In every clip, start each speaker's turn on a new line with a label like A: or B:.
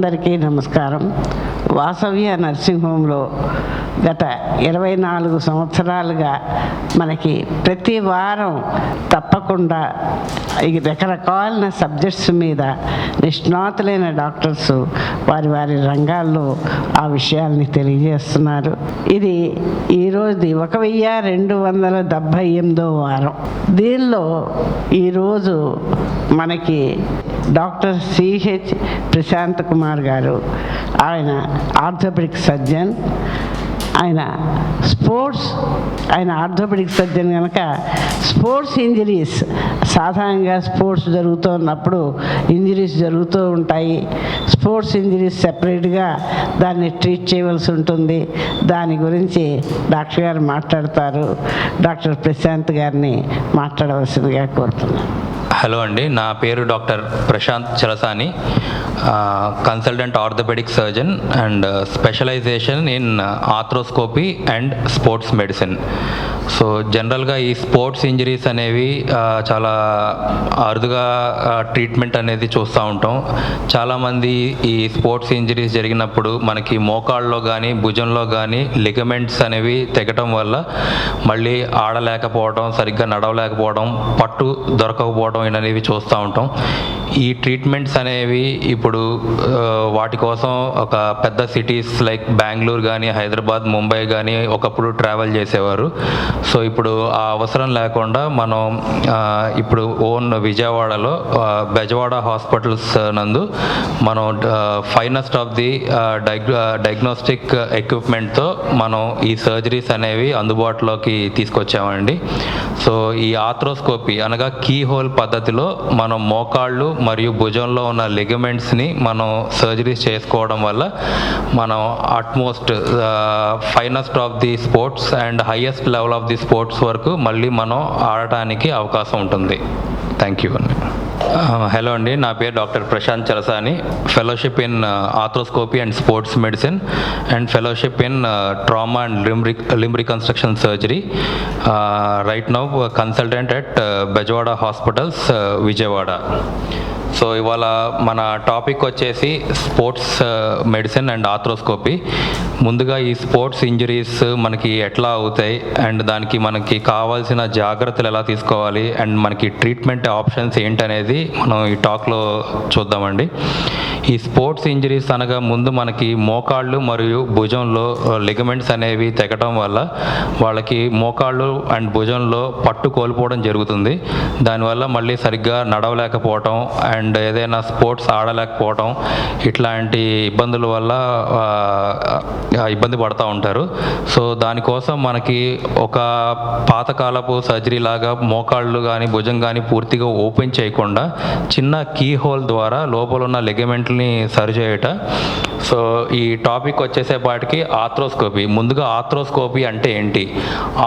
A: అందరికీ నమస్కారం. వాసవ్య నర్సింగ్ హోమ్లో గత 24 సంవత్సరాలుగా మనకి ప్రతి వారం తప్పకుండా ఈ రకరకాలైన సబ్జెక్ట్స్ మీద నిష్ణాతులైన డాక్టర్స్ వారి రంగాల్లో ఆ విషయాల్ని తెలియజేస్తున్నారు. ఇది ఈరోజు 1278వ వారం. దీనిలో ఈరోజు మనకి డాక్టర్ సిహెచ్ ప్రశాంత్ కుమార్ గారు, ఆయన ఆర్థోపెడిక్ సర్జన్. ఆయన ఆర్థోపెడిక్ సర్జన్ కనుక స్పోర్ట్స్ ఇంజరీస్, సాధారణంగా స్పోర్ట్స్ జరుగుతున్నప్పుడు ఇంజరీస్ జరుగుతూ ఉంటాయి. స్పోర్ట్స్ ఇంజరీస్ సెపరేట్గా దాన్ని ట్రీట్ చేయవలసి ఉంటుంది. దాని గురించి డాక్టర్ గారు మాట్లాడతారు. డాక్టర్ ప్రశాంత్ గారిని మాట్లాడవలసిందిగా కోరుతున్నాను.
B: హలో అండి, నా పేరు doctor Prashanth Chalasani, consultant orthopaedic surgeon and specialisation in arthroscopy and sports medicine. So జనరల్గా ఈ స్పోర్ట్స్ ఇంజరీస్ అనేవి చాలా అరుదుగా ట్రీట్మెంట్ అనేది చూస్తూ ఉంటాం. చాలామంది ఈ స్పోర్ట్స్ ఇంజరీస్ జరిగినప్పుడు మనకి మోకాళ్ళలో కానీ భుజంలో కానీ లిగమెంట్స్ అనేవి తెగటం వల్ల మళ్ళీ ఆడలేకపోవడం, సరిగ్గా నడవలేకపోవడం, పట్టు దొరకకపోవడం అనేవి చూస్తూ ఉంటాం. ఈ ట్రీట్మెంట్స్ అనేవి ఇప్పుడు వాటి కోసం ఒక పెద్ద సిటీస్ లైక్ బెంగళూరు కానీ, హైదరాబాద్, ముంబై కానీ ఒకప్పుడు ట్రావెల్ చేసేవారు. సో ఇప్పుడు ఆ అవసరం లేకుండా మనం ఇప్పుడు ఓన్ విజయవాడలో బెజవాడ హాస్పిటల్స్ నందు మనం ఫైనెస్ట్ ఆఫ్ ది డయాగ్నోస్టిక్ ఎక్విప్మెంట్తో మనం ఈ సర్జరీస్ అనేవి అందుబాటులోకి తీసుకొచ్చామండి. సో ఈ ఆర్థ్రోస్కోపీ అనగా కీ హోల్ పద్ధతిలో మనం మోకాళ్ళు మరియు భుజంలో ఉన్న లిగమెంట్స్ని మనం సర్జరీస్ చేసుకోవడం వల్ల మనం utmost finest of the sports and highest level of the sports వరకు మళ్ళీ మనం ఆడటానికి అవకాశం ఉంటుంది. థ్యాంక్ యూ అండి. హలో అండి, నా పేరు doctor Prashanth Chalasani, fellowship in arthroscopy and sports medicine and fellowship in trauma and limb reconstruction surgery. Right now consultant at Bezawada hospitals Vijayawada. So ఇవాళ మన టాపిక్ వచ్చేసి స్పోర్ట్స్ మెడిసిన్ అండ్ ఆర్థ్రోస్కోపీ. ముందుగా ఈ స్పోర్ట్స్ ఇంజరీస్ మనకి ఎట్లా అవుతాయి అండ్ దానికి మనకి కావాల్సిన జాగ్రత్తలు ఎలా తీసుకోవాలి అండ్ మనకి ట్రీట్మెంట్ ఆప్షన్స్ ఏంటనేది మనం ఈ టాక్లో చూద్దామండి. ఈ స్పోర్ట్స్ ఇంజరీస్ అనగా ముందు మనకి మోకాళ్ళు మరియు భుజంలో లిగమెంట్స్ అనేవి తెగటం వల్ల వాళ్ళకి మోకాళ్ళు అండ్ భుజంలో పట్టు కోల్పోవడం జరుగుతుంది. దానివల్ల మళ్ళీ సరిగ్గా నడవలేకపోవటం అండ్ ఏదైనా స్పోర్ట్స్ ఆడలేకపోవటం ఇట్లాంటి ఇబ్బందుల వల్ల ఇబ్బంది పడుతూ ఉంటారు. సో దానికోసం మనకి ఒక పాతకాలపు సర్జరీ లాగా మోకాళ్ళు కానీ భుజం కానీ పూర్తిగా ఓపెన్ చేయకుండా చిన్న కీ హోల్ ద్వారా లోపల ఉన్న లిగమెంట్ని సరిచేయట. సో ఈ టాపిక్ వచ్చేసేపాటికి ఆర్థ్రోస్కోపీ. ముందుగా ఆర్థ్రోస్కోపీ అంటే ఏంటి?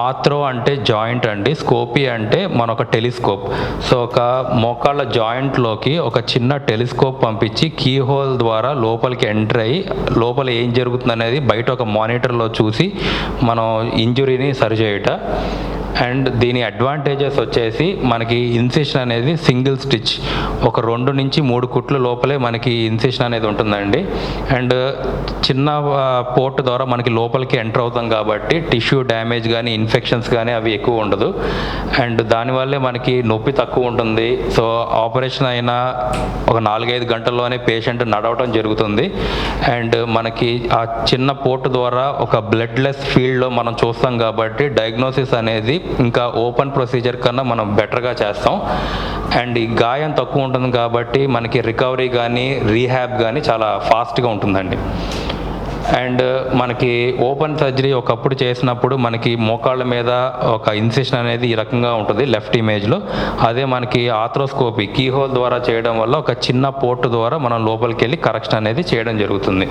B: ఆర్థ్రో అంటే జాయింట్ అండి, స్కోపీ అంటే మనొక టెలిస్కోప్. సో ఒక మోకాళ్ళ జాయింట్లోకి ఒక చిన్న టెలిస్కోప్ పంపించి కీ హోల్ ద్వారా లోపలికి ఎంటర్ అయ్యి లోపల ఏం జరుగుతుంది అనేది బయట ఒక మానిటర్లో చూసి మనం ఇంజురీని సరిచేయట. అండ్ దీని అడ్వాంటేజెస్ వచ్చేసి మనకి ఇన్సిషన్ అనేది సింగిల్ స్టిచ్, ఒక 2 నుంచి 3 కుట్లు లోపలే మనకి ఇన్సిషన్ అనేది ఉంటుందండి. అండ్ చిన్న పోర్ట్ ద్వారా మనకి లోపలికి ఎంటర్ అవుతాం కాబట్టి టిష్యూ డ్యామేజ్ కానీ ఇన్ఫెక్షన్స్ కానీ అవి ఎక్కువ ఉండదు. అండ్ దానివల్లే మనకి నొప్పి తక్కువ ఉంటుంది. సో ఆపరేషన్ అయిన ఒక 4-5 గంటల్లోనే పేషెంట్ నడవటం జరుగుతుంది. అండ్ మనకి ఆ చిన్న పోర్ట్ ద్వారా ఒక బ్లడ్లెస్ ఫీల్డ్లో మనం చూస్తాం కాబట్టి డయాగ్నోసిస్ అనేది ఇంకా ఓపెన్ ప్రొసీజర్ కన్నా మనం బెటర్గా చేస్తాం. అండ్ ఈ గాయం తక్కువ ఉంటుంది కాబట్టి మనకి రికవరీ కానీ రీహాబ్ కానీ చాలా ఫాస్ట్గా ఉంటుందండి. అండ్ మనకి ఓపెన్ సర్జరీ ఒకప్పుడు చేసినప్పుడు మనకి మోకాళ్ళ మీద ఒక ఇన్సిషన్ అనేది ఈ రకంగా ఉంటుంది లెఫ్ట్ ఇమేజ్లో. అదే మనకి ఆర్థ్రోస్కోపీ కీ హోల్ ద్వారా చేయడం వల్ల ఒక చిన్న పోర్ట్ ద్వారా మనం లోపలికి వెళ్ళి కరెక్షన్ అనేది చేయడం జరుగుతుంది.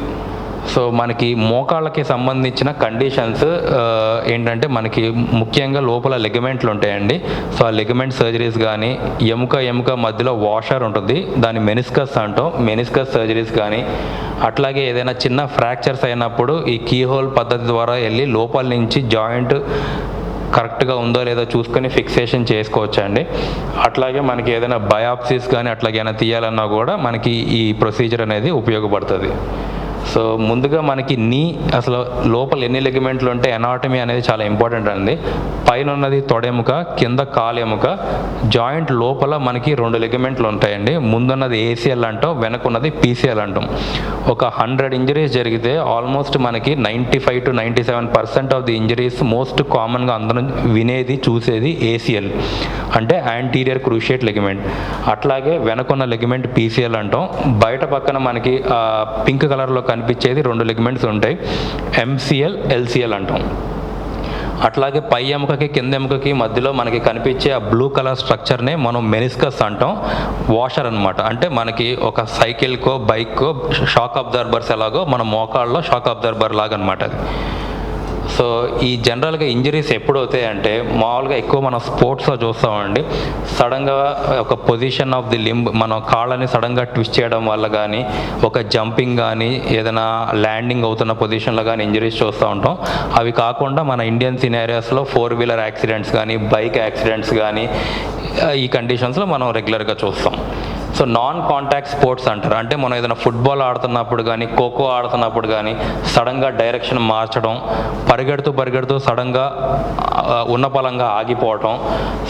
B: సో మనకి మోకాళ్ళకి సంబంధించిన కండిషన్స్ ఏంటంటే మనకి ముఖ్యంగా లోపల లిగమెంట్లు ఉంటాయండి. సో ఆ లిగమెంట్ సర్జరీస్ కానీ ఎముక మధ్యలో వాషర్ ఉంటుంది, దాన్ని మెనిస్కస్ అంటాం, మెనిస్కస్ సర్జరీస్ కానీ అట్లాగే ఏదైనా చిన్న ఫ్రాక్చర్స్ అయినప్పుడు ఈ కీ హోల్ పద్ధతి ద్వారా వెళ్ళి లోపల నుంచి జాయింట్ కరెక్ట్గా ఉందో లేదో చూసుకొని ఫిక్సేషన్ చేసుకోవచ్చండి. అట్లాగే మనకి ఏదైనా బయాప్సీస్ కానీ అట్లాగే ఏమైనా తీయాలన్నా కూడా మనకి ఈ ప్రొసీజర్ అనేది ఉపయోగపడుతుంది. సో ముందుగా మనకి అసలు లోపల ఎన్ని లెగిమెంట్లు ఉంటే ఎనాటమీ అనేది చాలా ఇంపార్టెంట్ అండి. పైన ఉన్నది తొడెముక, కింద కాలు ఎముక, జాయింట్ లోపల మనకి 2 లెగిమెంట్లు ఉంటాయండి. ముందున్నది ఏసీఎల్ అంటాం, వెనకున్నది పీసీఎల్ అంటాం. ఒక 100 ఇంజరీస్ జరిగితే ఆల్మోస్ట్ మనకి 95 to 97% of the injuries most కామన్గా అందరం వినేది చూసేది ఏసీఎల్ అంటే యాంటీరియర్ క్రూషియేట్ లెగిమెంట్. అట్లాగే వెనకున్న లెగిమెంట్ పీసీఎల్ అంటాం. బయట పక్కన మనకి పింక్ కలర్లో కనిపించేది 2 లెగిమెంట్స్ ఉంటాయి, ఎంసీఎల్, ఎల్సీఎల్ అంటాం. అట్లాగే పై ఎముకకి కింద ఎముకకి మధ్యలో మనకి కనిపించే ఆ బ్లూ కలర్ స్ట్రక్చర్నే మనం మెనిస్కస్ అంటాం, వాషర్ అనమాట. అంటే మనకి ఒక సైకిల్కో బైక్కో షాక్ అబ్జర్బర్స్ ఎలాగో మన మోకాళ్ళలో షాక్ అబ్జర్బర్ లాగా అనమాట అది. సో ఈ జనరల్గా ఇంజరీస్ ఎప్పుడు అవుతాయి అంటే మామూలుగా ఎక్కువ మనం స్పోర్ట్స్లో చూస్తామండి. సడన్గా ఒక పొజిషన్ ఆఫ్ ది లింబ్ మన కాళ్ళని సడన్గా ట్విస్ట్ చేయడం వల్ల కానీ, ఒక జంపింగ్ కానీ, ఏదైనా ల్యాండింగ్ అవుతున్న పొజిషన్లో కానీ ఇంజరీస్ చూస్తూ ఉంటాం. అవి కాకుండా మన ఇండియన్ సినారియోస్లో 4-wheeler యాక్సిడెంట్స్ కానీ, బైక్ యాక్సిడెంట్స్ కానీ ఈ కండిషన్స్లో మనం రెగ్యులర్గా చూస్తాం. సో నాన్ కాంటాక్ట్ స్పోర్ట్స్ అంటారు. అంటే మనం ఏదైనా ఫుట్బాల్ ఆడుతున్నప్పుడు కానీ, ఖోఖో ఆడుతున్నప్పుడు కానీ సడన్గా డైరెక్షన్ మార్చడం, పరిగెడుతూ సడన్గా ఉన్నపలంగా ఆగిపోవటం,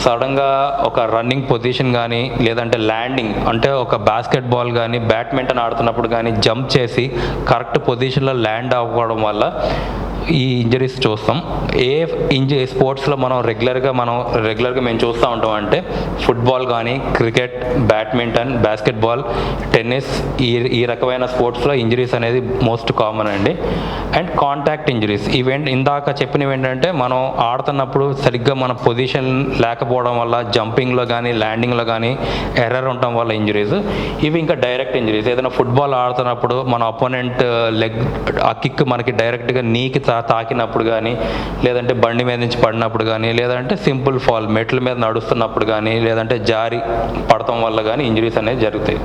B: సడన్గా ఒక రన్నింగ్ పొజిషన్ కానీ, లేదంటే ల్యాండింగ్ అంటే ఒక బాస్కెట్ బాల్ కానీ, బ్యాడ్మింటన్ ఆడుతున్నప్పుడు కానీ జంప్ చేసి కరెక్ట్ పొజిషన్లో ల్యాండ్ అవ్వడం వల్ల ఈ ఇంజరీస్ చూస్తాం. స్పోర్ట్స్లో మనం రెగ్యులర్గా మేము చూస్తూ ఉంటాం అంటే ఫుట్బాల్ కానీ, క్రికెట్, బ్యాడ్మింటన్, బాస్కెట్బాల్, టెన్నిస్ ఈ రకమైన స్పోర్ట్స్లో ఇంజరీస్ అనేది మోస్ట్ కామన్ అండి. అండ్ కాంటాక్ట్ ఇంజరీస్ ఇందాక చెప్పినవి ఏంటంటే మనం ఆడుతున్నప్పుడు సరిగ్గా మన పొజిషన్ లేకపోవడం వల్ల, జంపింగ్లో కానీ ల్యాండింగ్లో కానీ ఎర్రర్ ఉండటం వల్ల ఇంజరీస్. ఇవి ఇంకా డైరెక్ట్ ఇంజరీస్. ఏదైనా ఫుట్బాల్ ఆడుతున్నప్పుడు మన అపోనెంట్ లెగ్ ఆ కిక్ మనకి డైరెక్ట్గా నీకి తాకినప్పుడు కానీ, లేదంటే బండి మీద నుంచి పడినప్పుడు కానీ, లేదంటే సింపుల్ ఫాల్ మెట్ల మీద నడుస్తున్నప్పుడు కానీ, లేదంటే జారి పడటం వల్ల కానీ ఇంజరీస్ అనేది జరుగుతాయి.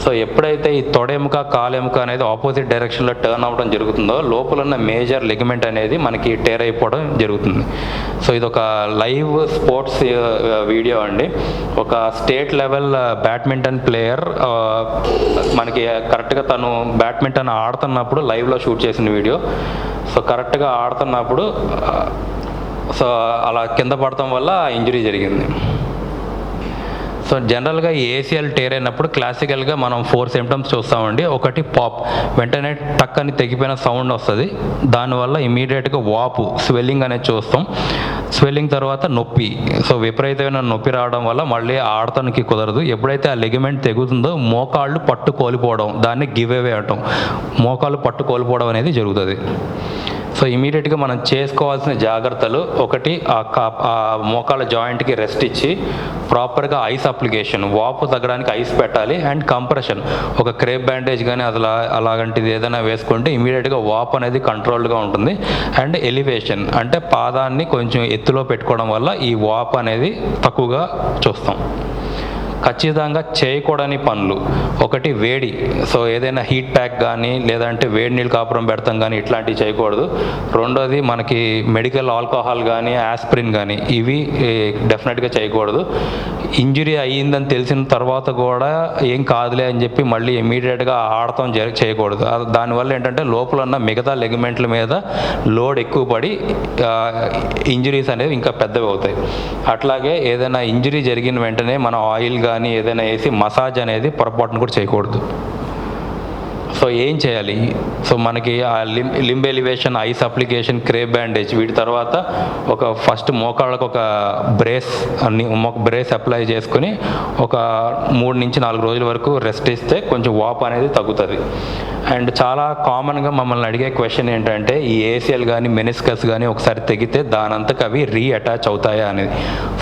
B: సో ఎప్పుడైతే ఈ తొడెముక కాలెముక అనేది ఆపోజిట్ డైరెక్షన్లో టర్న్ అవ్వడం జరుగుతుందో లోపల ఉన్న మేజర్ లెగిమెంట్ అనేది మనకి టేర్ అయిపోవడం జరుగుతుంది. సో ఇది ఒక లైవ్ స్పోర్ట్స్ వీడియో అండి. ఒక స్టేట్ లెవెల్ బ్యాడ్మింటన్ ప్లేయర్ మనకి కరెక్ట్గా తను బ్యాడ్మింటన్ ఆడుతున్నప్పుడు లైవ్లో షూట్ చేసిన వీడియో. సో కరెక్ట్గా ఆడుతున్నప్పుడు సో అలా కింద పడటం వల్ల ఇంజరీ జరిగింది. సో జనరల్గా ఈ ఏసీఎల్ టేర్ అయినప్పుడు క్లాసికల్గా మనం 4 సిమ్టమ్స్ చూస్తామండి. ఒకటి పాప్, వెంటనే టక్ అని తెగిపోయిన సౌండ్ వస్తుంది. దానివల్ల ఇమీడియట్గా వాపు, స్వెల్లింగ్ అనేది చూస్తాం. స్వెల్లింగ్ తర్వాత నొప్పి. సో విపరీతమైన నొప్పి రావడం వల్ల మళ్ళీ ఆడటానికి కుదరదు. ఎప్పుడైతే ఆ లెగిమెంట్ తెగుతుందో మోకాళ్ళు పట్టు కోల్పోవడం, దాన్ని గివ్ అవే అంటాం. మోకాళ్ళు పట్టు కోల్పోవడం అనేది జరుగుతుంది. సో ఇమీడియట్గా మనం చేసుకోవాల్సిన జాగ్రత్తలు, ఒకటి ఆ మోకాళ్ళ జాయింట్కి రెస్ట్ ఇచ్చి ప్రాపర్గా ఐస్ అప్లికేషన్, వాపు తగ్గడానికి ఐస్ పెట్టాలి. అండ్ కంప్రెషన్, ఒక క్రేప్ బ్యాండేజ్ కానీ అలాంటిది ఏదైనా వేసుకుంటే ఇమీడియట్గా వాపు అనేది కంట్రోల్డ్గా ఉంటుంది. అండ్ ఎలివేషన్ అంటే పాదాన్ని కొంచెం ఎత్తులో పెట్టుకోవడం వల్ల ఈ వాపు అనేది తక్కువగా చూస్తాం. ఖచ్చితంగా చేయకూడని పనులు, ఒకటి వేడి. సో ఏదైనా హీట్ ప్యాక్ కానీ, లేదంటే వేడి నీళ్ళు కాపురం పెడతాం కానీ ఇట్లాంటివి చేయకూడదు. రెండోది మనకి మెడికల్ ఆల్కహాల్ కానీ, ఆస్పిరిన్ కానీ ఇవి డెఫినెట్గా చేయకూడదు. ఇంజరీ అయ్యిందని తెలిసిన తర్వాత కూడా ఏం కాదులే అని చెప్పి మళ్ళీ ఇమీడియట్గా ఆడటం చేయకూడదు. దానివల్ల ఏంటంటే లోపల ఉన్న మిగతా లెగిమెంట్ల మీద లోడ్ ఎక్కువ పడి ఇంజరీస్ అనేవి ఇంకా పెద్దవి అవుతాయి. అట్లాగే ఏదైనా ఇంజరీ జరిగిన వెంటనే మన ఆయిల్ కానీ ఏదైనా వేసి మసాజ్ అనేది పొరపాటును కూడా చేయకూడదు. సో ఏం చేయాలి? సో మనకి ఆ limb elevation, ice application, crepe bandage, వీటి తర్వాత ఒక ఫస్ట్ మోకాళ్ళకు ఒక బ్రేస్ అప్లై చేసుకుని ఒక 3 నుంచి 4 రోజుల వరకు రెస్ట్ ఇస్తే కొంచెం వాపు అనేది తగ్గుతుంది. అండ్ చాలా కామన్గా మమ్మల్ని అడిగే క్వశ్చన్ ఏంటంటే ఈ ఏసీఎల్ కానీ మెనిస్కస్ కానీ ఒకసారి తెగితే దానంతకు అవి రీఅటాచ్ అవుతాయా అనేది.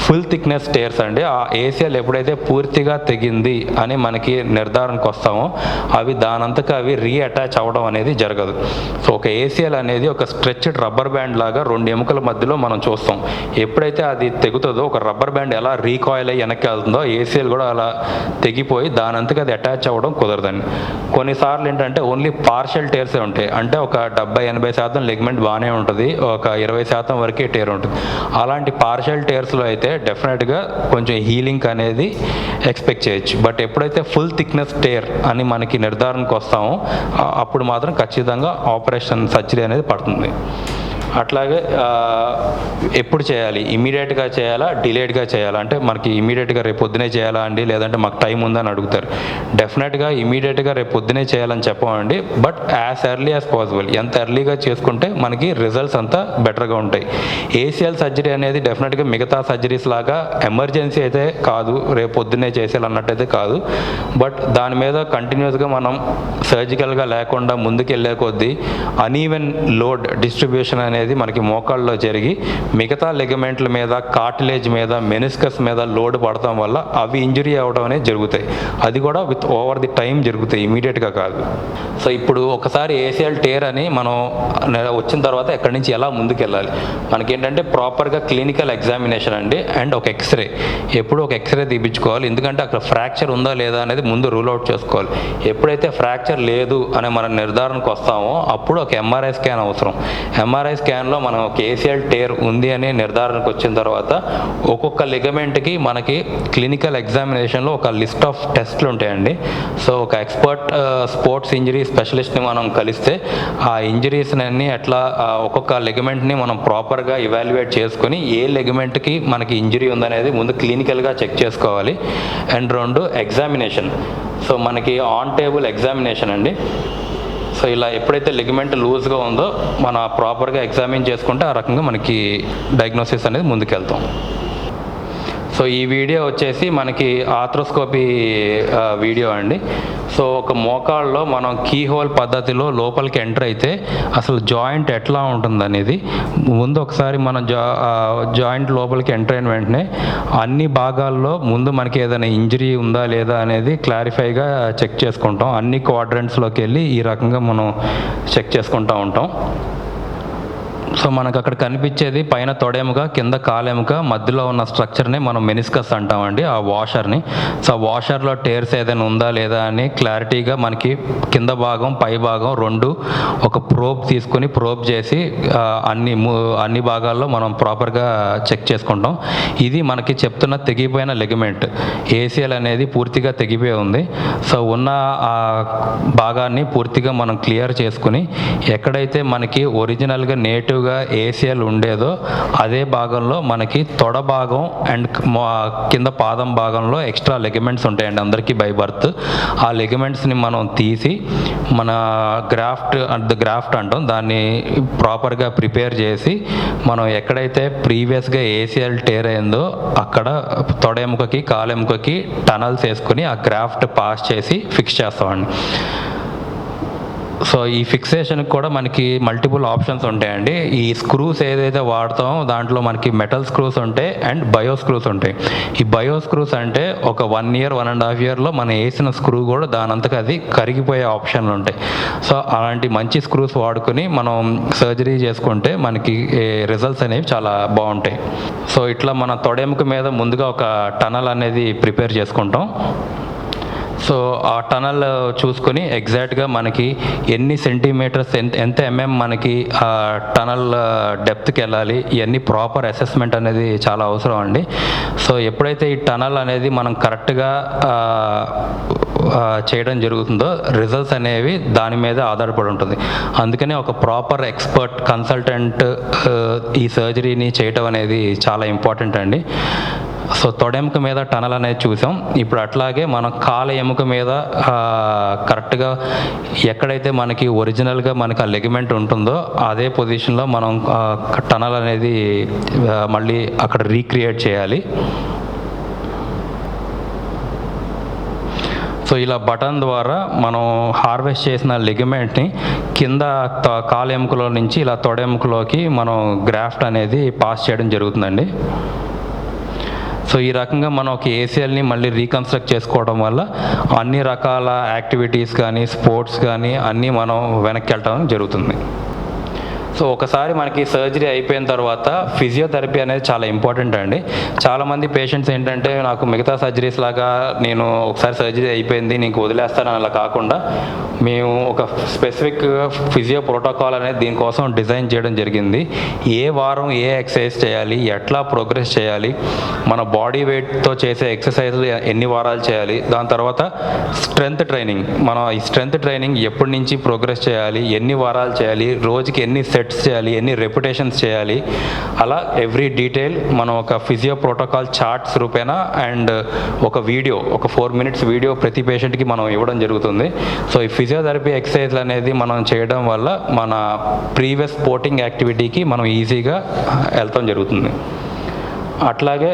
B: ఫుల్ థిక్నెస్ టేర్స్ అండి. ఆ ఏసీఎల్ ఎప్పుడైతే పూర్తిగా తెగింది అని మనకి నిర్ధారణకు వస్తామో అవి దానంతకు అవి రీఅటాచ్ అవ్వడం అనేది జరగదు. సో ఒక ఏసీఎల్ అనేది ఒక స్ట్రెచ్డ్ రబ్బర్ బ్యాండ్ లాగా 2 ఎముకల మధ్యలో మనం చూస్తాం. ఎప్పుడైతే అది తెగుతుందో ఒక రబ్బర్ బ్యాండ్ ఎలా రీకాయిల్ అయ్యి వెనక్కి వెళ్తుందో ఏసీఎల్ కూడా అలా తెగిపోయి దానంతకు అది అటాచ్ అవ్వడం కుదరదండి. కొన్నిసార్లు ఏంటంటే ఓన్లీ పార్షియల్ టేర్సే ఉంటాయి. అంటే ఒక 70-80% లిగ్మెంట్ బాగానే ఉంటుంది, ఒక 20% వరకే టేర్ ఉంటుంది. అలాంటి పార్షియల్ టేర్స్లో అయితే డెఫినెట్గా కొంచెం హీలింగ్ అనేది ఎక్స్పెక్ట్ చేయొచ్చు. బట్ ఎప్పుడైతే ఫుల్ థిక్నెస్ టేర్ అని మనకి నిర్ధారణకు వస్తామో అప్పుడు మాత్రం ఖచ్చితంగా ఆపరేషన్ సర్జరీ అనేది పడుతుంది. అట్లాగే ఎప్పుడు చేయాలి, ఇమీడియట్గా చేయాలా, డిలేడ్గా చేయాలా అంటే మనకి ఇమీడియట్గా రేపు పొద్దునే చేయాలా అండి, లేదంటే మాకు టైం ఉందని అడుగుతారు. డెఫినెట్గా ఇమీడియట్గా రేపు పొద్దునే చేయాలని చెప్పమండి, but as early as possible. ఎంత ఎర్లీగా చేసుకుంటే మనకి రిజల్ట్స్ అంతా బెటర్గా ఉంటాయి. ఏసీఎల్ సర్జరీ అనేది డెఫినెట్గా మిగతా సర్జరీస్ లాగా ఎమర్జెన్సీ అయితే కాదు, రేపు పొద్దునే చేసేయాలన్నట్టయితే కాదు. బట్ దాని మీద కంటిన్యూస్గా మనం సర్జికల్గా లేకుండా ముందుకెళ్ళే కొద్దీ అనీవెన్ లోడ్ డిస్ట్రిబ్యూషన్ అనేది మనకి మోకాళ్ళలో జరిగి మిగతా లిగమెంట్ల మీద, కార్టిలేజ్ మీద, మెనిస్కస్ మీద లోడ్ పడటం వల్ల అవి ఇంజరీ అవ్వడం అనేది జరుగుతాయి. అది కూడా విత్ ఓవర్ ది టైం జరుగుతాయి, ఇమీడియట్గా కాదు. సో ఇప్పుడు ఒకసారి ఏసీఎల్ టేర్ అని మనం వచ్చిన తర్వాత ఎక్కడి నుంచి ఎలా ముందుకెళ్ళాలి, మనకేంటంటే ప్రాపర్గా క్లినికల్ ఎగ్జామినేషన్ అండి అండ్ ఒక ఎక్స్రే. ఎప్పుడు ఒక ఎక్స్రే తీపించుకోవాలి, ఎందుకంటే అక్కడ ఫ్రాక్చర్ ఉందా లేదా అనేది ముందు రూల్ అవుట్ చేసుకోవాలి. ఎప్పుడైతే ఫ్రాక్చర్ లేదు అనే మన నిర్ధారణకు వస్తామో అప్పుడు ఒక ఎంఆర్ఐ స్కాన్ అవసరం. ఎంఆర్ఐ స్కాన్లో మనం ఒక ఏసీఎల్ టేర్ ఉంది అనే నిర్ధారణకు వచ్చిన తర్వాత ఒక్కొక్క లిగమెంట్కి మనకి క్లినికల్ ఎగ్జామినేషన్లో ఒక లిస్ట్ ఆఫ్ టెస్ట్లు ఉంటాయండి. సో ఒక ఎక్స్పర్ట్ స్పోర్ట్స్ ఇంజరీ స్పెషలిస్ట్ని మనం కలిస్తే ఆ ఇంజరీస్ని ఎట్లా ఒక్కొక్క లిగమెంట్ని మనం ప్రాపర్గా ఇవాల్యుయేట్ చేసుకొని ఏ లిగమెంట్కి మనకి ఇంజరీ ఉందనేది ముందు క్లినికల్గా చెక్ చేసుకోవాలి. And 2 examination. సో మనకి ఆన్ టేబుల్ ఎగ్జామినేషన్ అండి. సో ఇలా ఎప్పుడైతే లిగమెంట్ లూజ్గా ఉందో మనం ప్రాపర్గా ఎగ్జామిన్ చేసుకుంటే ఆ రకంగా మనకి డయాగ్నోసిస్ అనేది ముందుకెళ్తాం. సో ఈ వీడియో వచ్చేసి మనకి ఆర్థ్రోస్కోపీ వీడియో అండి. సో ఒక మోకాళ్ళలో మనం కీ హోల్ పద్ధతిలో లోపలికి ఎంటర్ అయితే అసలు జాయింట్ ఎట్లా ఉంటుందనేది ముందు ఒకసారి మనం జాయింట్ లోపలికి ఎంటర్ అయిన వెంటనే అన్ని భాగాల్లో ముందు మనకి ఏదైనా ఇంజరీ ఉందా లేదా అనేది క్లారిఫైగా చెక్ చేసుకుంటాం. అన్ని క్వాడ్రంట్స్లోకి వెళ్ళి ఈ రకంగా మనం చెక్ చేసుకుంటూ ఉంటాం. సో మనకు అక్కడ కనిపించేది పైన తొడెముక, కింద కాలెముక, మధ్యలో ఉన్న స్ట్రక్చర్ని మనం మెనిస్కస్ అంటామండి, ఆ వాషర్ని. సో ఆ వాషర్లో టేర్స్ ఏదైనా ఉందా లేదా అని క్లారిటీగా మనకి కింద భాగం, పై భాగం 2 ఒక ప్రోబ్ తీసుకొని ప్రోబ్ చేసి అన్ని భాగాల్లో మనం ప్రాపర్గా చెక్ చేసుకుంటాం. ఇది మనకి చెప్తున్న తెగిపోయిన లిగమెంట్ ఏసీఎల్ అనేది పూర్తిగా తెగిపోయి ఉంది. సో ఉన్న ఆ భాగాన్ని పూర్తిగా మనం క్లియర్ చేసుకుని ఎక్కడైతే మనకి ఒరిజినల్గా నేటివ్గా ఏసీఎల్ ఉండేదో అదే భాగంలో మనకి తొడ భాగం అండ్ కింద పాదం భాగంలో ఎక్స్ట్రా లెగమెంట్స్ ఉంటాయండి అందరికీ బై బర్త్. ఆ లెగమెంట్స్ని మనం తీసి మన గ్రాఫ్ట్ అంటాం, దాన్ని ప్రాపర్గా ప్రిపేర్ చేసి మనం ఎక్కడైతే ప్రీవియస్గా ఏసీఎల్ టేర్ అయిందో అక్కడ తొడెముకకి, కాలెముకకి టనల్స్ వేసుకుని ఆ గ్రాఫ్ట్ పాస్ చేసి ఫిక్స్ చేస్తామండి. సో ఈ ఫిక్సేషన్కి కూడా మనకి మల్టిపుల్ ఆప్షన్స్ ఉంటాయండి. ఈ స్క్రూస్ ఏదైతే వాడతామో దాంట్లో మనకి మెటల్ స్క్రూస్ ఉంటాయి అండ్ బయో స్క్రూస్ ఉంటాయి. ఈ బయో స్క్రూస్ అంటే ఒక 1 year, 1.5 yearలో మనం వేసిన స్క్రూ కూడా దానంతకు అది కరిగిపోయే ఆప్షన్లు ఉంటాయి. సో అలాంటి మంచి స్క్రూస్ వాడుకొని మనం సర్జరీ చేసుకుంటే మనకి రిజల్ట్స్ అనేవి చాలా బాగుంటాయి. సో ఇట్లా మన తొడెముక మీద ముందుగా ఒక టనల్ అనేది ప్రిపేర్ చేసుకుంటాం. సో ఆ టనల్ చూసుకొని ఎగ్జాక్ట్గా మనకి ఎన్ని సెంటీమీటర్స్, ఎంత మనకి ఆ టనల్ డెప్త్కి వెళ్ళాలి, ఇవన్నీ ప్రాపర్ అసెస్మెంట్ అనేది చాలా అవసరం అండి. సో ఎప్పుడైతే ఈ టనల్ అనేది మనం కరెక్ట్గా చేయడం జరుగుతుందో రిజల్ట్స్ అనేవి దాని మీద ఆధారపడి ఉంటుంది. అందుకనే ఒక ప్రాపర్ ఎక్స్పర్ట్ కన్సల్టెంట్ ఈ సర్జరీని చేయటం అనేది చాలా ఇంపార్టెంట్ అండి. సో తొడెముక మీద టనల్ అనేది చూసాం. ఇప్పుడు అట్లాగే మనం కాల ఎముక మీద కరెక్ట్గా ఎక్కడైతే మనకి ఒరిజినల్గా మనకి ఆ లెగిమెంట్ ఉంటుందో అదే పొజిషన్లో మనం టనల్ అనేది మళ్ళీ అక్కడ రీక్రియేట్ చేయాలి. సో ఇలా బటన్ ద్వారా మనం హార్వెస్ట్ చేసిన లిగమెంట్ని కింద కాలెముకలో నుంచి ఇలా తొడెముకలోకి మనం గ్రాఫ్ట్ అనేది పాస్ చేయడం జరుగుతుందండి. సో ఈ రకంగా మనం ఒక ఏసీఎల్ని మళ్ళీ రీకన్స్ట్రక్ట్ చేసుకోవడం వల్ల అన్ని రకాల యాక్టివిటీస్ కానీ, స్పోర్ట్స్ కానీ అన్నీ మనం వెనక్కి వెళ్ళడం జరుగుతుంది. సో ఒకసారి మనకి సర్జరీ అయిపోయిన తర్వాత ఫిజియోథెరపీ అనేది చాలా ఇంపార్టెంట్ అండి. చాలామంది పేషెంట్స్ ఏంటంటే నాకు మిగతా సర్జరీస్ లాగా నేను ఒకసారి సర్జరీ అయిపోయింది నీకు వదిలేస్తాను అలా కాకుండా మేము ఒక స్పెసిఫిక్ ఫిజియో ప్రోటోకాల్ అనేది దీనికోసం డిజైన్ చేయడం జరిగింది. ఏ వారం ఏ ఎక్సర్సైజ్ చేయాలి, ఎట్లా ప్రోగ్రెస్ చేయాలి, మన బాడీ వెయిట్తో చేసే ఎక్సర్సైజ్లు ఎన్ని వారాలు చేయాలి, దాని తర్వాత స్ట్రెంగ్త్ ట్రైనింగ్, మనం ఈ స్ట్రెంగ్త్ ట్రైనింగ్ ఎప్పటి నుంచి ప్రోగ్రెస్ చేయాలి, ఎన్ని వారాలు చేయాలి, రోజుకి ఎన్ని సెట్స్ చేయాలి, ఎన్ని రెపిటేషన్స్ చేయాలి, అలా ఎవ్రీ డీటెయిల్ మనం ఒక ఫిజియో ప్రోటోకాల్ చార్ట్స్ రూపేనా అండ్ ఒక వీడియో, ఒక 4 minutes వీడియో ప్రతి పేషెంట్కి మనం ఇవ్వడం జరుగుతుంది. సో ఈ ఫిజియోథెరపీ ఎక్సర్సైజ్లు అనేది మనం చేయడం వల్ల మన ప్రీవియస్ స్పోర్టింగ్ యాక్టివిటీకి మనం ఈజీగా వెళ్తాం జరుగుతుంది. అట్లాగే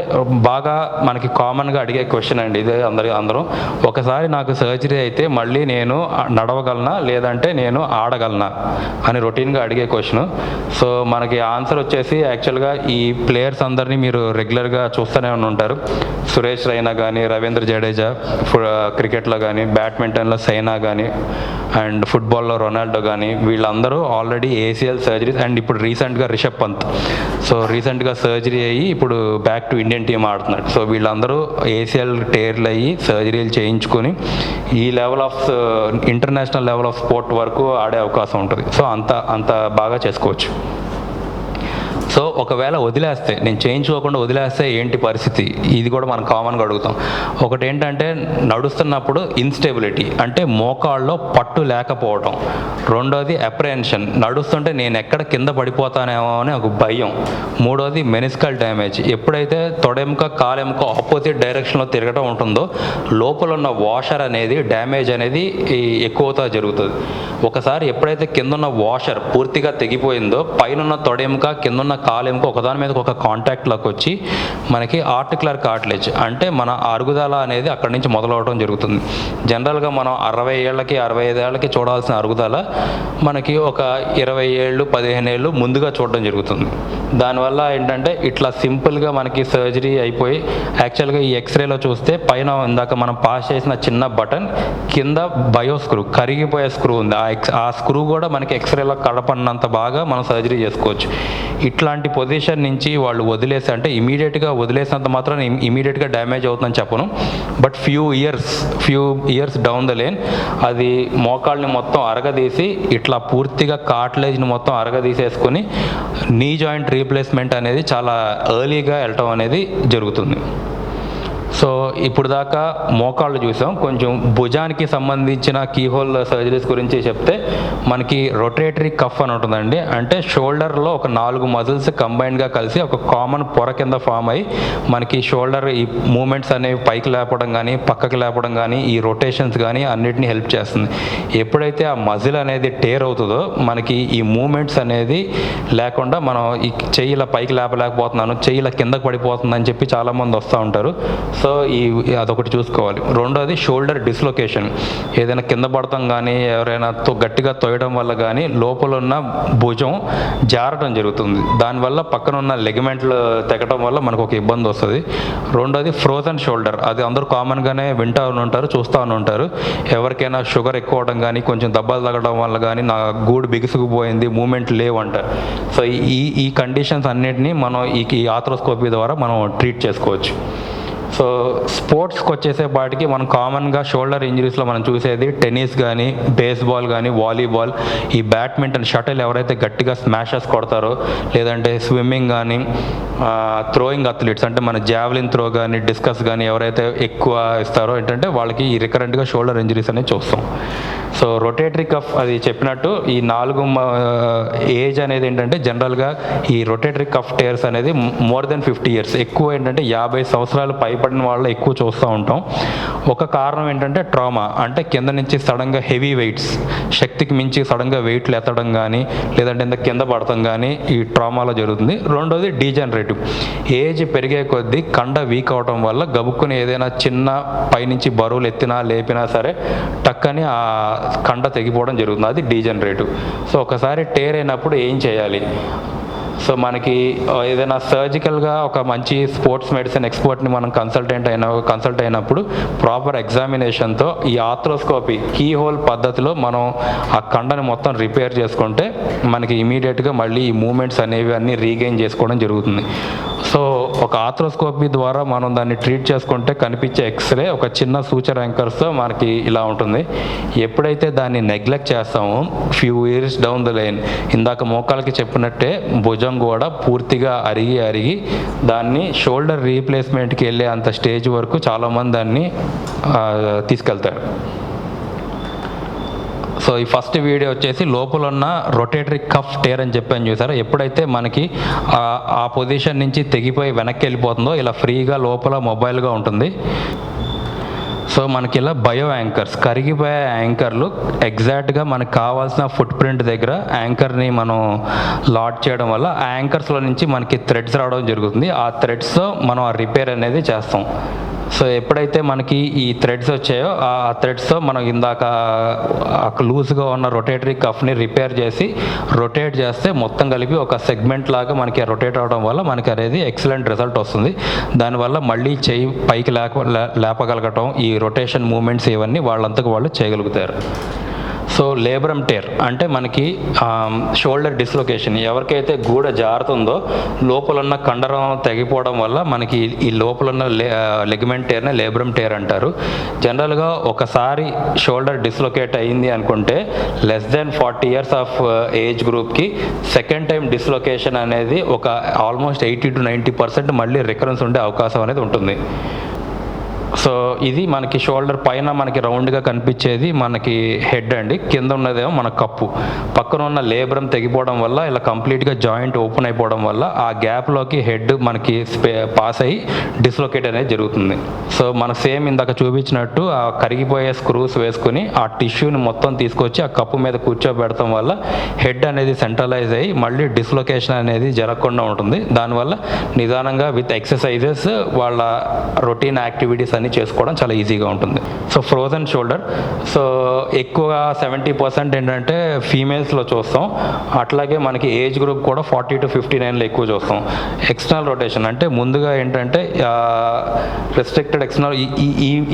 B: బాగా మనకి కామన్గా అడిగే క్వశ్చన్ అండి ఇదే అందరూ ఒకసారి నాకు సర్జరీ అయితే మళ్ళీ నేను నడవగలనా లేదంటే నేను ఆడగలనా అని రొటీన్గా అడిగే క్వశ్చన్. సో మనకి ఆన్సర్ వచ్చేసి యాక్చువల్గా ఈ ప్లేయర్స్ అందరినీ మీరు రెగ్యులర్గా చూస్తూనే ఉంటారు. సురేష్ రైనా కానీ, రవీంద్ర జడేజా క్రికెట్లో కానీ, బ్యాడ్మింటన్లో సైనా కానీ, అండ్ ఫుట్బాల్లో రొనాల్డో కానీ, వీళ్ళందరూ ఆల్రెడీ ఏసీఎల్ సర్జరీస్ అండ్ ఇప్పుడు రీసెంట్గా రిషబ్ పంత్ సో రీసెంట్గా సర్జరీ అయ్యి ఇప్పుడు బ్యాక్ టు ఇండియన్ టీమ్ ఆడుతున్నాడు. సో వీళ్ళందరూ ఏసీఎల్ టేర్లు అయ్యి సర్జరీలు చేయించుకొని ఈ level of international level of sport వరకు ఆడే అవకాశం ఉంటుంది. సో అంత బాగా చేసుకోవచ్చు. సో ఒకవేళ వదిలేస్తే, నేను చేయించుకోకుండా వదిలేస్తే ఏంటి పరిస్థితి, ఇది కూడా మనం కామన్గా అడుగుతాం. ఒకటి ఏంటంటే నడుస్తున్నప్పుడు ఇన్స్టెబిలిటీ, అంటే మోకాళ్ళలో పట్టు లేకపోవడం. రెండోది అప్రహెన్షన్, నడుస్తుంటే నేను ఎక్కడ కింద పడిపోతానేమో అని ఒక భయం. మూడోది మెనిస్కల్ డ్యామేజ్, ఎప్పుడైతే తొడెముక కాలెముక ఆపోజిట్ డైరెక్షన్లో తిరగడం ఉంటుందో లోపల ఉన్న వాషర్ అనేది డ్యామేజ్ అనేది ఎక్కువగా జరుగుతుంది. ఒకసారి ఎప్పుడైతే కిందున్న వాషర్ పూర్తిగా తెగిపోయిందో పైన తొడెముక కిందున్న కాలెముక ఒకదాని మీద ఒక కాంటాక్ట్లోకి వచ్చి మనకి ఆర్టికులర్ కార్టిలేజ్ అంటే మన అరుగుదల అనేది అక్కడి నుంచి మొదలవడం జరుగుతుంది. జనరల్గా మనం 60 ఏళ్ళకి 65 ఏళ్ళకి చూడాల్సిన అరుగుదల మనకి ఒక 20 ఏళ్ళు 15 ఏళ్ళు ముందుగా చూడడం జరుగుతుంది. దానివల్ల ఏంటంటే ఇట్లా సింపుల్గా మనకి సర్జరీ అయిపోయి యాక్చువల్గా ఈ ఎక్స్రేలో చూస్తే పైన ఇందాక మనం పాస్ చేసిన చిన్న బటన్ కింద బయో స్క్రూ, కరిగిపోయే స్క్రూ ఉంది. ఆ స్క్రూ కూడా మనకి ఎక్స్రేలో కడపడినంత బాగా మనం సర్జరీ చేసుకోవచ్చు. ఇట్లాంటి పొజిషన్ నుంచి వాళ్ళు వదిలేసి, అంటే ఇమీడియట్గా వదిలేసినంత మాత్రం ఇమీడియట్గా డ్యామేజ్ అవుతుందని చెప్పను, but few years down the lane అది మోకాళ్ళని మొత్తం అరగదీసి ఇట్లా పూర్తిగా కార్టిలేజ్ని మొత్తం అరగదీసేసుకొని నీ జాయింట్ రీప్లేస్మెంట్ అనేది చాలా ఎర్లీగా వెళ్ళటం అనేది జరుగుతుంది. సో ఇప్పుడు దాకా మోకాళ్ళు చూసాం. కొంచెం భుజానికి సంబంధించిన కీహోల్ సర్జరీస్ గురించి చెప్తే మనకి రొటేటరీ కఫ్ అని ఉంటుందండి. అంటే షోల్డర్లో ఒక 4 మజిల్స్ కంబైన్డ్గా కలిసి ఒక కామన్ పొర కింద ఫామ్ అయ్యి మనకి షోల్డర్ ఈ మూమెంట్స్ అనేవి పైకి లేపడం కానీ పక్కకి లేపడం కానీ ఈ రొటేషన్స్ కానీ అన్నిటినీ హెల్ప్ చేస్తుంది. ఎప్పుడైతే ఆ మజిల్ అనేది టేర్ అవుతుందో మనకి ఈ మూమెంట్స్ అనేది లేకుండా మనం ఈ చెయ్యి ఇలా పైకి లేపలేకపోతున్నాను, చెయ్యి ఇలా కిందకి పడిపోతుందని చెప్పి చాలామంది వస్తూ ఉంటారు. సో అదొకటి చూసుకోవాలి. రెండోది షోల్డర్ డిస్లొకేషన్, ఏదైనా కింద పడతాం కానీ ఎవరైనా గట్టిగా తొయ్యడం వల్ల కానీ లోపల ఉన్న భుజం జారడం జరుగుతుంది. దానివల్ల పక్కన ఉన్న లెగమెంట్లు తెగటం వల్ల మనకు ఒక ఇబ్బంది వస్తుంది. రెండోది ఫ్రోజన్ షోల్డర్, అది అందరూ కామన్గానే వింటూ ఉంటారు, చూస్తూ ఉంటారు. ఎవరికైనా షుగర్ ఎక్కువ అవడం కానీ కొంచెం దెబ్బలు తగ్గడం వల్ల కానీ నా గూడు బిగుసుకుపోయింది, మూమెంట్ లేవంటారు. సో ఈ కండిషన్స్ అన్నిటినీ మనం ఈ ఆర్థ్రోస్కోపీ ద్వారా మనం ట్రీట్ చేసుకోవచ్చు. సో స్పోర్ట్స్కి వచ్చేసేపాటికి మనం కామన్గా షోల్డర్ ఇంజరీస్లో మనం చూసేది టెన్నిస్ కానీ, బేస్బాల్ కానీ, వాలీబాల్, ఈ బ్యాడ్మింటన్ షటిల్ ఎవరైతే గట్టిగా స్మాషెస్ కొడతారో, లేదంటే స్విమ్మింగ్ కానీ, థ్రోయింగ్ అథ్లీట్స్ అంటే మన జావలిన్ త్రో కానీ డిస్కస్ కానీ ఎవరైతే ఎక్కువ ఇస్తారో ఏంటంటే వాళ్ళకి ఈ రికరెంట్గా షోల్డర్ ఇంజరీస్ అనేది చూస్తాం. సో రొటేటరీ కఫ్ అది చెప్పినట్టు ఈ 4 ఏజ్ అనేది ఏంటంటే జనరల్గా ఈ రొటేటరీ కఫ్ టేర్స్ అనేది మోర్ దెన్ 50 years, ఎక్కువ ఏంటంటే 50 సంవత్సరాలు పైబడిన వాళ్ళు ఎక్కువ చూస్తూ ఉంటాం. ఒక కారణం ఏంటంటే ట్రామా, అంటే కింద నుంచి సడన్గా హెవీ వెయిట్స్, శక్తికి మించి సడన్గా వెయిట్లు ఎత్తడం కానీ లేదంటే ఇంత కింద పడతాం కానీ ఈ ట్రామాలో జరుగుతుంది. రెండోది డీజనరేటివ్, ఏజ్ పెరిగే కొద్దీ కండ వీక్ అవడం వల్ల గబుక్కుని ఏదైనా చిన్న పైనుంచి బరువులు ఎత్తినా లేపినా సరే టక్కని ఆ కండ తెగిపోవడం జరుగుతుంది, అది డీజనరేటివ్. సో ఒకసారి టేర్ అయినప్పుడు ఏం చేయాలి, సో మనకి ఏదైనా సర్జికల్గా ఒక మంచి స్పోర్ట్స్ మెడిసిన్ ఎక్స్పర్ట్ని మనం కన్సల్ట్ అయినప్పుడు ప్రాపర్ ఎగ్జామినేషన్తో ఈ ఆర్థ్రోస్కోపీ కీ హోల్ పద్ధతిలో మనం ఆ కండని మొత్తం రిపేర్ చేసుకుంటే మనకి ఇమీడియట్గా మళ్ళీ ఈ మూమెంట్స్ అనేవి అన్నీ రీగెయిన్ చేసుకోవడం జరుగుతుంది. సో ఒక ఆర్థ్రోస్కోపీ ద్వారా మనం దాన్ని ట్రీట్ చేసుకుంటే కనిపించే ఎక్స్రే ఒక చిన్న సూచర్ యాంకర్స్తో మనకి ఇలా ఉంటుంది. ఎప్పుడైతే దాన్ని నెగ్లెక్ట్ చేస్తామో few years down the line ఇందాక మోకాలకి చెప్పినట్టే భుజం కూడా పూర్తిగా అరిగి దాన్ని షోల్డర్ రీప్లేస్మెంట్కి వెళ్ళే అంత స్టేజ్ వరకు చాలామంది దాన్ని తీసుకెళ్తారు. సో ఈ ఫస్ట్ వీడియో వచ్చేసి లోపల ఉన్న రొటేటరీ కఫ్ టేర్ అని చెప్పాను చూసారా, ఎప్పుడైతే మనకి ఆ పొజిషన్ నుంచి తెగిపోయి వెనక్కి వెళ్ళిపోతుందో ఇలా ఫ్రీగా లోపల మొబైల్గా ఉంటుంది. సో మనకి ఇలా బయో యాంకర్స్, కరిగిపోయే యాంకర్లు ఎగ్జాక్ట్గా మనకు కావాల్సిన ఫుట్ ప్రింట్ దగ్గర యాంకర్ని మనం లాడ్ చేయడం వల్ల ఆ యాంకర్స్లో నుంచి మనకి థ్రెడ్స్ రావడం జరుగుతుంది. ఆ థ్రెడ్స్తో మనం ఆ రిపేర్ అనేది చేస్తాం. సో ఎప్పుడైతే మనకి ఈ థ్రెడ్స్ వచ్చాయో ఆ థ్రెడ్స్తో మనం ఇందాక లూజ్గా ఉన్న రొటేటరీ కఫ్ని రిపేర్ చేసి రొటేట్ చేస్తే మొత్తం కలిపి ఒక సెగ్మెంట్ లాగా మనకి రొటేట్ అవడం వల్ల మనకి అనేది ఎక్సలెంట్ రిజల్ట్ వస్తుంది. దానివల్ల మళ్ళీ చెయ్యి పైకి లేపగలగటం, ఈ రొటేషన్ మూమెంట్స్ ఇవన్నీ వాళ్ళంతకు వాళ్ళు చేయగలుగుతారు. సో లేబ్రమ్ టేర్ అంటే మనకి షోల్డర్ డిస్లొకేషన్, ఎవరికైతే గూడ జారుతుందో లోపల ఉన్న కండరం తెగిపోవడం వల్ల మనకి ఈ లోపల ఉన్న లెగ్మెంట్ టేర్ని లేబ్రమ్ టేర్ అంటారు. జనరల్గా ఒకసారి షోల్డర్ డిస్లొకేట్ అయింది అనుకుంటే less than 40 years of age గ్రూప్కి సెకండ్ టైం డిస్లొకేషన్ అనేది ఒక ఆల్మోస్ట్ 80 to 90% మళ్ళీ రికరెన్స్ ఉండే అవకాశం అనేది ఉంటుంది. సో ఇది మనకి షోల్డర్ పైన మనకి రౌండ్గా కనిపించేది మనకి హెడ్ అండి, కింద ఉన్నదేమో మన కప్పు. పక్కన ఉన్న లేబ్రమ్ తెగిపోవడం వల్ల ఇలా కంప్లీట్గా జాయింట్ ఓపెన్ అయిపోవడం వల్ల ఆ గ్యాప్లోకి హెడ్ మనకి పాస్ అయ్యి డిస్లొకేట్ అనేది జరుగుతుంది. సో మన సేమ్ ఇందాక చూపించినట్టు ఆ కరిగిపోయే స్క్రూస్ వేసుకుని ఆ టిష్యూని మొత్తం తీసుకొచ్చి ఆ కప్పు మీద కూర్చోబెడతాం వల్ల హెడ్ అనేది సెంట్రలైజ్ అయ్యి మళ్ళీ డిస్లొకేషన్ అనేది జరగకుండా ఉంటుంది. దానివల్ల నిదానంగా విత్ ఎక్సర్సైజెస్ వాళ్ళ రొటీన్ యాక్టివిటీస్ అన్ని చేసుకోవడం చాలా ఈజీగా ఉంటుంది. సో ఫ్రోజన్ షోల్డర్, సో ఎక్కువగా 70% ఏంటంటే ఫీమేల్స్లో చూస్తాం. అట్లాగే మనకి ఏజ్ గ్రూప్ కూడా 40 to 59లో ఎక్కువ చూస్తాం. ఎక్స్టర్నల్ రొటేషన్ అంటే ముందుగా ఏంటంటే రెస్ట్రిక్టెడ్ ఎక్స్టర్నల్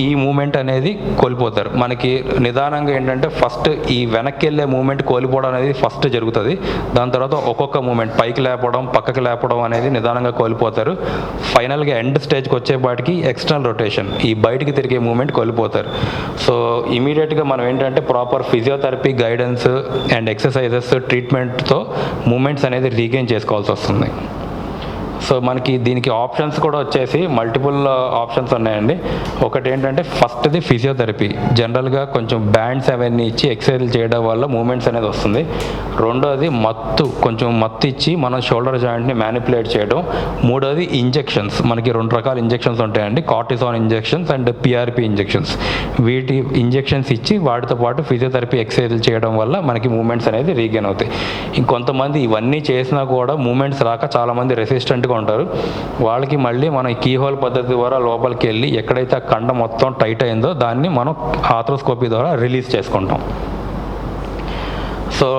B: ఈ మూమెంట్ అనేది కోల్పోతారు. మనకి నిదానంగా ఏంటంటే ఫస్ట్ ఈ వెనక్కి వెళ్ళే మూమెంట్ కోల్పోవడం అనేది ఫస్ట్ జరుగుతుంది. దాని తర్వాత ఒక్కొక్క మూమెంట్ పైకి లేపడం పక్కకి లేపడం అనేది నిదానంగా కోల్పోతారు. ఫైనల్గా ఎండ్ స్టేజ్కి వచ్చేపాటికి ఎక్స్టర్నల్ రొటేషన్, ఈ బయటికి తిరిగే మూమెంట్ కోల్పోతారు. సో ఇమీడియట్గా మనం ఏంటంటే proper physiotherapy guidance and exercises ట్రీట్మెంట్తో మూమెంట్స్ అనేది రీగెయిన్ చేసుకోవాల్సి వస్తుంది. సో మనకి దీనికి ఆప్షన్స్ కూడా వచ్చేసి మల్టిపుల్ ఆప్షన్స్ ఉన్నాయండి. ఒకటి ఏంటంటే ఫస్ట్ది ఫిజియోథెరపీ, జనరల్గా కొంచెం బ్యాండ్స్ అవన్నీ ఇచ్చి ఎక్సర్సైజ్ చేయడం వల్ల మూమెంట్స్ అనేది వస్తుంది. రెండోది కొంచెం మత్తు ఇచ్చి మనం షోల్డర్ జాయింట్ని మ్యానిపులేట్ చేయడం. మూడోది ఇంజెక్షన్స్, మనకి 2 రకాల ఇంజెక్షన్స్ ఉంటాయండి, కార్టిసాన్ ఇంజెక్షన్స్ అండ్ పిఆర్పి ఇంజెక్షన్స్. వీటి ఇంజెక్షన్స్ ఇచ్చి వాటితో పాటు ఫిజియోథెరపీ ఎక్సర్సైజ్ చేయడం వల్ల మనకి మూమెంట్స్ అనేది రీగెయిన్ అవుతాయి. ఇంకొంతమంది ఇవన్నీ చేసినా కూడా మూమెంట్స్ రాక చాలామంది రెసిస్టెంట్గా ఉంటారు. వాళ్ళకి మళ్ళీ మనం ఈ కీహోల్ పద్ధతి ద్వారా లోపలికి వెళ్ళి ఎక్కడైతే ఆ కండ మొత్తం టైట్ అయిందో దాన్ని మనం ఆర్థ్రోస్కోపీ ద్వారా రిలీజ్ చేసుకుంటాం. సో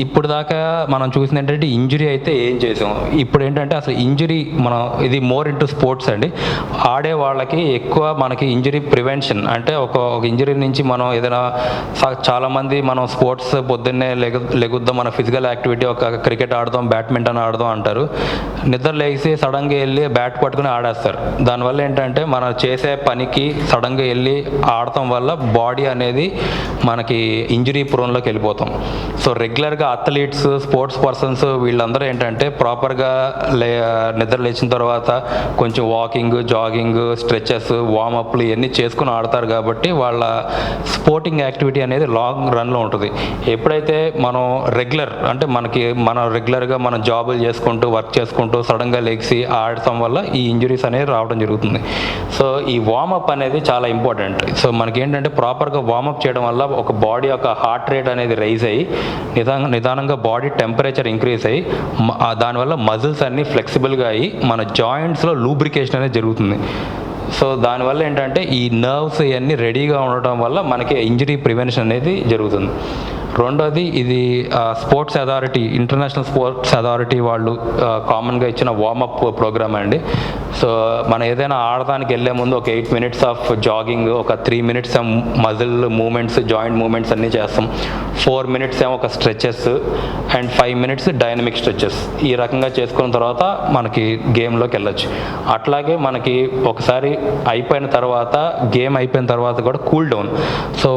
B: ఇప్పుడు దాకా మనం చూసింది ఏంటంటే ఇంజురీ అయితే ఏం చేసాం. ఇప్పుడు ఏంటంటే అసలు ఇంజురీ మనం ఇది మోర్ ఇంటూ స్పోర్ట్స్ అండి. ఆడే వాళ్ళకి ఎక్కువ మనకి ఇంజురీ ప్రివెన్షన్ అంటే ఒక ఇంజురీ నుంచి మనం ఏదైనా చాలామంది మనం స్పోర్ట్స్ పొద్దున్నే లెగుద్దాం, మన ఫిజికల్ యాక్టివిటీ ఒక క్రికెట్ ఆడదాం బ్యాడ్మింటన్ ఆడదాం అంటారు. నిద్ర లేచి సడన్గా వెళ్ళి బ్యాట్ పట్టుకుని ఆడేస్తారు. దానివల్ల ఏంటంటే మనం చేసే పనికి సడన్గా వెళ్ళి ఆడటం వల్ల బాడీ అనేది మనకి ఇంజురీ ప్రోన్లోకి వెళ్ళిపోతాం. సో రెగ్యులర్గా అథ్లీట్స్ స్పోర్ట్స్ పర్సన్స్ వీళ్ళందరూ ఏంటంటే ప్రాపర్గా నిద్ర లేచిన తర్వాత కొంచెం వాకింగ్ జాగింగ్ స్ట్రెచెస్ వార్మప్లు ఇవన్నీ చేసుకుని ఆడతారు కాబట్టి వాళ్ళ స్పోర్టింగ్ యాక్టివిటీ అనేది లాంగ్ రన్లో ఉంటుంది. ఎప్పుడైతే మనం రెగ్యులర్గా మనం జాబులు చేసుకుంటూ వర్క్ చేసుకుంటూ సడన్గా లెగ్సి ఆడటం వల్ల ఈ ఇంజురీస్ అనేది రావడం జరుగుతుంది. సో ఈ వార్మప్ అనేది చాలా ఇంపార్టెంట్. సో మనకి ఏంటంటే ప్రాపర్గా వార్మప్ చేయడం వల్ల ఒక బాడీ యొక్క హార్ట్ రేట్ అనేది రైజ్ అయ్యి నిదానంగా బాడీ టెంపరేచర్ ఇంక్రీజ్ అయ్యి దానివల్ల మజిల్స్ అన్నీ ఫ్లెక్సిబుల్గా అయ్యి మన జాయింట్స్లో లూబ్రికేషన్ అనేది జరుగుతుంది. సో దానివల్ల ఏంటంటే ఈ నర్వ్స్ ఇవన్నీ రెడీగా ఉండటం వల్ల మనకి ఇంజరీ ప్రివెన్షన్ అనేది జరుగుతుంది. రెండోది ఇది sports authority, international sports authority వాళ్ళు కామన్గా ఇచ్చిన వార్మప్ ప్రోగ్రామ్ అండి. సో మనం ఏదైనా ఆడడానికి వెళ్ళే ముందు ఒక 8 minutes ఆఫ్ జాగింగ్, ఒక 3 minutes muscle movements, joint movements అన్నీ చేస్తాం. 4 minutes ఏమో ఒక stretches and 5 minutes dynamic stretches. ఈ రకంగా చేసుకున్న తర్వాత మనకి గేమ్లోకి వెళ్ళొచ్చు. అట్లాగే మనకి ఒకసారి అయిపోయిన తర్వాత, గేమ్ అయిపోయిన తర్వాత కూడా కూల్ డౌన్. సో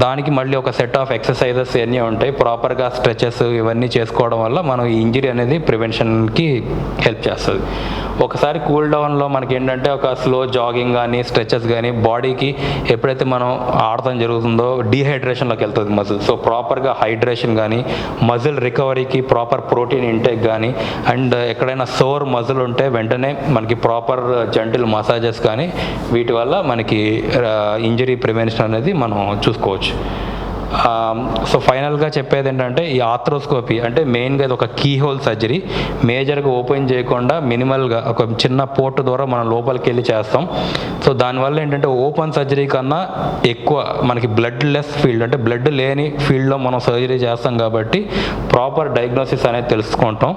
B: దానికి మళ్ళీ ఒక సెట్ ఆఫ్ ఎక్సర్సైజెస్ ఇవన్నీ ఉంటాయి. ప్రాపర్గా స్ట్రెచెస్ ఇవన్నీ చేసుకోవడం వల్ల మనం ఈ ఇంజరీ అనేది ప్రివెన్షన్కి హెల్ప్ చేస్తుంది. ఒకసారి కూల్ డౌన్లో మనకి ఏంటంటే ఒక స్లో జాగింగ్ కానీ స్ట్రెచెస్ కానీ బాడీకి ఎప్పుడైతే మనం ఆడటం జరుగుతుందో డీహైడ్రేషన్లోకి వెళ్తుంది మజిల్. సో ప్రాపర్గా హైడ్రేషన్ కానీ, మజిల్ రికవరీకి ప్రాపర్ ప్రోటీన్ ఇంటేక్ కానీ, అండ్ ఎక్కడైనా సోర్ మజిల్ ఉంటే వెంటనే మనకి ప్రాపర్ జెంటిల్ మసాజెస్ కానీ, వీటి వల్ల మనకి ఇంజరీ ప్రివెన్షన్ అనేది మనం చూసుకోవచ్చు. సో ఫైనల్గా చెప్పేది ఏంటంటే ఈ ఆర్థ్రోస్కోపీ అంటే మెయిన్గా ఇది ఒక కీ హోల్ సర్జరీ. మేజర్గా ఓపెన్ చేయకుండా మినిమల్గా ఒక చిన్న పోర్ట్ ద్వారా మనం లోపలికి వెళ్ళి చేస్తాం. సో దానివల్ల ఏంటంటే ఓపెన్ సర్జరీ కన్నా ఎక్కువ మనకి బ్లడ్ లెస్ ఫీల్డ్, అంటే బ్లడ్ లేని ఫీల్డ్లో మనం సర్జరీ చేస్తాం కాబట్టి ప్రాపర్ డయాగ్నోసిస్ అనేది తెలుసుకుంటాం.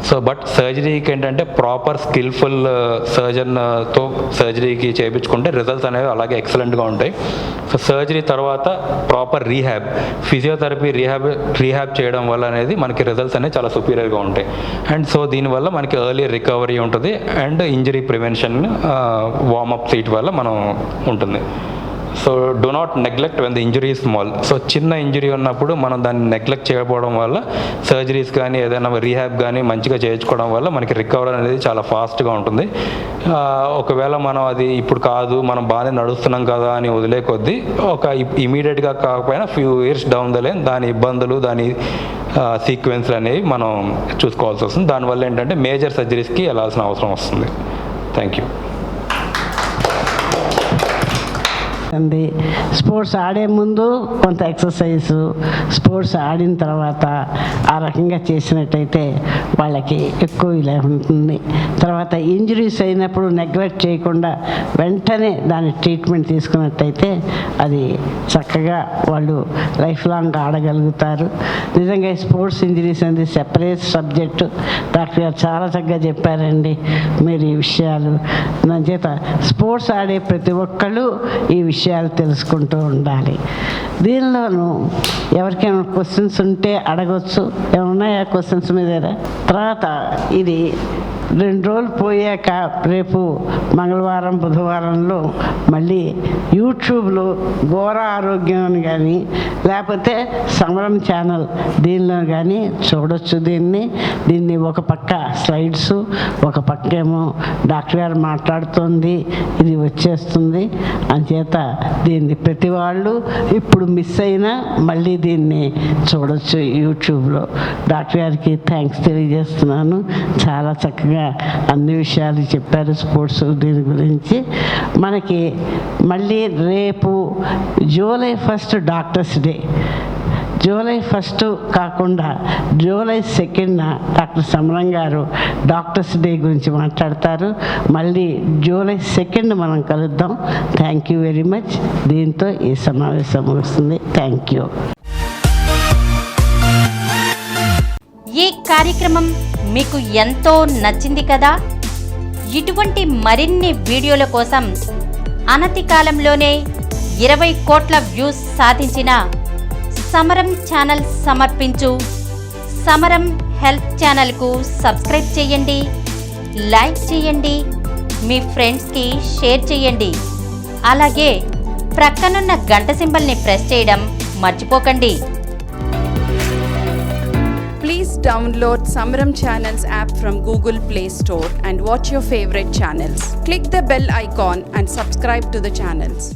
B: సో బట్ సర్జరీకి ఏంటంటే ప్రాపర్ స్కిల్ఫుల్ సర్జన్తో సర్జరీకి చేయించుకుంటే రిజల్ట్స్ అనేవి అలాగే ఎక్సలెంట్గా ఉంటాయి. సో సర్జరీ తర్వాత ప్రాపర్ రీహాబ్, ఫిజియోథెరపీ రీహాబ్ చేయడం వల్ల అనేది మనకి రిజల్ట్స్ అనేవి చాలా సుపీరియర్గా ఉంటాయి. అండ్ సో దీనివల్ల మనకి ఎర్లీ రికవరీ ఉంటుంది అండ్ ఇంజరీ ప్రివెన్షన్ వార్మప్ సీట్ వల్ల మనం ఉంటుంది. So do not neglect when the injury is small. So చిన్న ఇంజరీ ఉన్నప్పుడు మనం దాన్ని నెగ్లెక్ట్ చేయకపోవడం వల్ల సర్జరీస్ కానీ ఏదైనా రీహాబ్ కానీ మంచిగా చేయించుకోవడం వల్ల మనకి రికవరీ అనేది చాలా ఫాస్ట్గా ఉంటుంది. ఒకవేళ మనం అది ఇప్పుడు కాదు, మనం బాగానే నడుస్తున్నాం కదా అని వదిలే కొద్దీ ఒక ఇమీడియట్గా కాకపోయినా few years down the line దాని ఇబ్బందులు, దాని సీక్వెన్స్లు అనేవి మనం చూసుకోవాల్సి వస్తుంది. దానివల్ల ఏంటంటే మేజర్ సర్జరీస్కి వెళ్ళాల్సిన అవసరం వస్తుంది. Thank you.
A: స్పోర్ట్స్ ఆడే ముందు కొంత ఎక్సర్సైజు, స్పోర్ట్స్ ఆడిన తర్వాత ఆ రకంగా చేసినట్టయితే వాళ్ళకి ఎక్కువ ఇలా ఉంటుంది. తర్వాత ఇంజరీస్ అయినప్పుడు నెగ్లెక్ట్ చేయకుండా వెంటనే దాని ట్రీట్మెంట్ తీసుకున్నట్టయితే అది చక్కగా వాళ్ళు లైఫ్ లాంగ్ ఆడగలుగుతారు. నిజంగా స్పోర్ట్స్ ఇంజరీస్ అనేది సెపరేట్ సబ్జెక్టు. డాక్టర్ గారు చాలా చక్కగా చెప్పారండి మీరు ఈ విషయాలు. దాని చేత స్పోర్ట్స్ ఆడే ప్రతి ఒక్కళ్ళు ఈ విషయాలు తెలుసుకుంటూ ఉండాలి. దీనిలోనూ ఎవరికైనా క్వశ్చన్స్ ఉంటే అడగవచ్చు. ఏమన్నాయా క్వశ్చన్స్ మీద? తర్వాత ఇది 2 రోజులు పోయాక రేపు మంగళవారం, బుధవారంలో మళ్ళీ యూట్యూబ్లో ఘోర ఆరోగ్యం అని కానీ లేకపోతే సమరం ఛానల్ దీనిలో కానీ చూడొచ్చు. దీన్ని ఒక పక్క స్లైడ్స్, ఒక పక్క ఏమో డాక్టర్ గారు మాట్లాడుతుంది, ఇది వచ్చేస్తుంది. అంచేత దీన్ని ప్రతి వాళ్ళు ఇప్పుడు మిస్ అయినా మళ్ళీ దీన్ని చూడొచ్చు యూట్యూబ్లో. డాక్టర్ గారికి థ్యాంక్స్ తెలియజేస్తున్నాను. చాలా చక్కగా అన్ని విషయాలు చెప్పారు స్పోర్ట్స్ దీని గురించి. మనకి మళ్ళీ రేపు జూలై 1 డాక్టర్స్ డే. జూలై 1 కాకుండా జూలై 2న డాక్టర్ సమరం గారు డాక్టర్స్ డే గురించి మాట్లాడతారు. మళ్ళీ జూలై 2 మనం కలుద్దాం. Thank you very much. దీంతో ఈ సమావేశం ముగుస్తుంది. Thank you.
C: ఈ కార్యక్రమం మీకు ఎంతో నచ్చింది కదా? ఇటువంటి మరిన్ని వీడియోల కోసం అనతి కాలంలోనే 20 కోట్ల వ్యూస్ సాధించిన సమరం ఛానల్ సమర్పించు సమరం హెల్త్ ఛానల్కు సబ్స్క్రైబ్ చేయండి, లైక్ చేయండి, మీ ఫ్రెండ్స్కి షేర్ చేయండి. అలాగే ప్రక్కనున్న గంట సింబల్ని ప్రెస్ చేయడం మర్చిపోకండి.
D: Please download Samaram Channels app from Google Play Store and watch your favorite channels. Click the bell icon and subscribe to the channels.